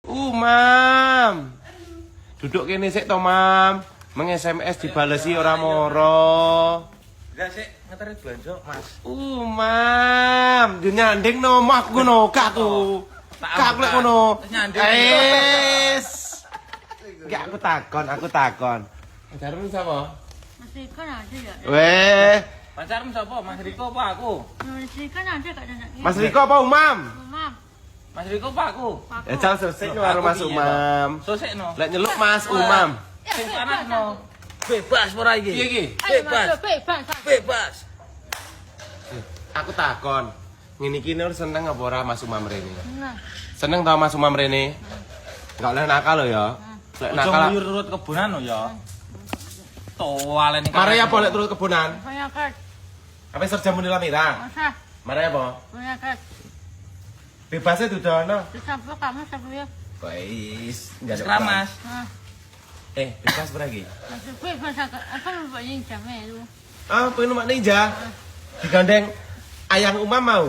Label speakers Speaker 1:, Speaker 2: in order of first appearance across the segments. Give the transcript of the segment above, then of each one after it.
Speaker 1: Mam. Duduk kene sik to, Mam. Meng-SMS dibalesi ora moro.
Speaker 2: Enggak sik, ngeteri belanja, Mas.
Speaker 1: Mam. Yo nyanding no mak ngono kakku. Kakku lek ngono. Wis. Enggak aku takon. Pacarmu sapa?
Speaker 3: Mas Riko ada ya?
Speaker 1: Weh,
Speaker 2: Pacarmu sapa? Mas Riko apa aku?
Speaker 3: Mas Riko ada gak ada?
Speaker 1: Mas Riko apa Umam?
Speaker 3: Mam.
Speaker 2: Mas Riko apa aku?
Speaker 1: Ya jal sesek karo Mas Umam.
Speaker 2: Sosekno.
Speaker 1: Lek nyeluk Mas Umam.
Speaker 2: Sing panasno. Bebas ora iki?
Speaker 1: Piye iki?
Speaker 2: Bebas.
Speaker 1: Aku takon. Ngene iki nur seneng apa ora Mas Umam rene?
Speaker 3: Nah.
Speaker 1: Seneng tau Mas Umam rene? Enggak oleh nakal lho ya. Lek
Speaker 2: Aja
Speaker 1: nakal.
Speaker 2: nguyur turut kebunan lho ya. Toalen iki.
Speaker 1: Mare apa lek turut kebunan?
Speaker 3: Punya kat.
Speaker 1: Apa serjamu di Lamira?
Speaker 3: Masa?
Speaker 1: Mare apa?
Speaker 3: Punya kat.
Speaker 1: Bebasnya dudono.
Speaker 3: Sampai kamu sampai ya.
Speaker 1: Wis, enggak
Speaker 2: Keramas.
Speaker 3: Nah.
Speaker 1: Bebas beragi.
Speaker 3: Mas Riko masa apa lu banyak jamnya lu?
Speaker 1: Ah, pengen mak ninja. Digandeng ayang Umam mau.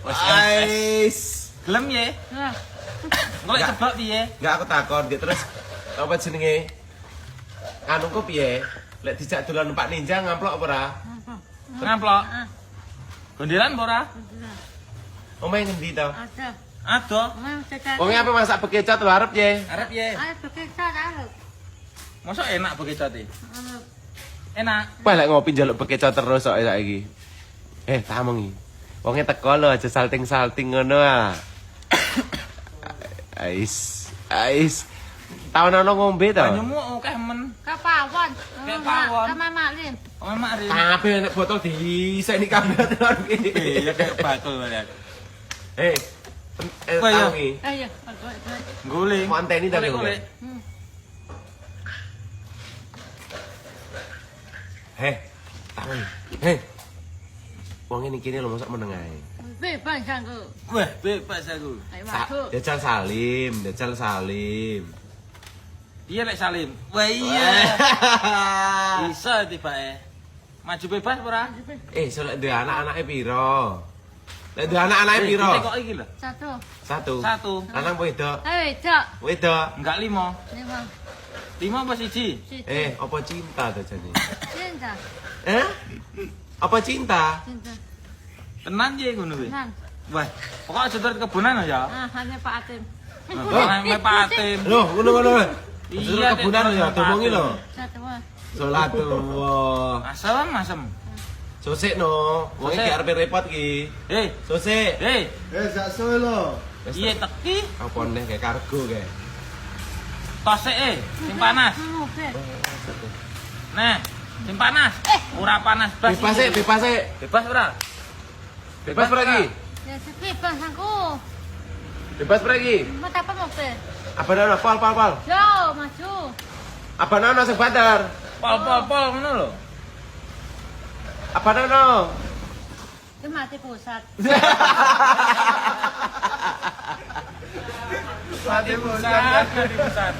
Speaker 1: Wis.
Speaker 2: Gelem ye?
Speaker 3: Nah.
Speaker 2: Golek jebak piye?
Speaker 1: Enggak aku takon gitu terus apa jenenge? Anungku piye? Lek dijak dolan numpak ninja ngamplok apa ora?
Speaker 2: Ngamplok. Gondelan apa ora?
Speaker 1: Omahe ngendi to?
Speaker 3: Ada.
Speaker 2: Ado.
Speaker 3: Mam cetak.
Speaker 1: Wong apa masak bekecot lho arep ye?
Speaker 2: Arep ye.
Speaker 3: Ayo pakai cat ada.
Speaker 2: Mosok enak bekecote? Enak.
Speaker 1: Wah lek ngopi njaluk bekecot terus kok saiki. Tak omongi. Wonge teko lho aja salting-salting ngono ah. Ais. Tahun ana ngombe to?
Speaker 2: Banyumu akeh men.
Speaker 3: Kapawon.
Speaker 2: Kayak pawon.
Speaker 3: Sama maklin.
Speaker 2: Oh, Mak Rin.
Speaker 1: Kabeh nek botol diiseni kabeh tenan iki.
Speaker 2: Ya kayak bakul lihat.
Speaker 1: Tahu iki.
Speaker 3: Ayo.
Speaker 2: Guling.
Speaker 1: Mau anteni dari
Speaker 2: Golek.
Speaker 1: Tahu. Wong ini kene lho mosok meneng ae.
Speaker 3: Bebas aku.
Speaker 2: Wah, bebas aku.
Speaker 3: Ayo masuk.
Speaker 1: Dajal Salim.
Speaker 2: Iya lek Salim. Wah iya. Bisa tibake. Maju bebas ora?
Speaker 1: Solek duwe anak-anake piro? Lek duwe anak-anake piro?
Speaker 2: Kok iki lho.
Speaker 3: Satu.
Speaker 2: Satu.
Speaker 1: Lanang apa wedok?
Speaker 3: Cak.
Speaker 1: Wedok.
Speaker 2: Enggak 5.
Speaker 3: Lima.
Speaker 2: 5 apa siji?
Speaker 1: Apa cinta to jane?
Speaker 3: Cinta.
Speaker 1: Apa cinta?
Speaker 3: Cinta.
Speaker 2: Tenan ye ngono kuwi.
Speaker 3: Tenang.
Speaker 2: Wah, pokoknya sudah kebunan ya.
Speaker 3: Hanya Pak Atim.
Speaker 2: Sampai Pak Atim.
Speaker 1: Loh, ngono.
Speaker 2: Iya,
Speaker 1: kebunan
Speaker 2: Dek,
Speaker 1: ya,
Speaker 2: Pak
Speaker 1: domongi
Speaker 2: Atim.
Speaker 1: lho.
Speaker 3: Satu.
Speaker 1: Salatullah.
Speaker 2: Asem.
Speaker 1: Sosik no, wong iki
Speaker 2: Sosik.
Speaker 1: arep repot iki. Sosik.
Speaker 2: Jak
Speaker 4: suwe lho.
Speaker 2: Iya teki.
Speaker 1: Apa neh kayak kargo kayak.
Speaker 2: Tosek sing panas. Nah, sing panas. Ora panas blas.
Speaker 1: Bebas sik.
Speaker 2: Bebas ora?
Speaker 1: Bebas lagi.
Speaker 3: Ya bebas aku.
Speaker 1: Bebas lagi.
Speaker 3: Mau apa mobil?
Speaker 1: Apa nana pal.
Speaker 3: Yo, maju.
Speaker 1: Apa nana sing badar?
Speaker 2: Pol ngono lho.
Speaker 1: Apa nana?
Speaker 3: Itu mati pusat.
Speaker 1: Mati
Speaker 2: Pusat.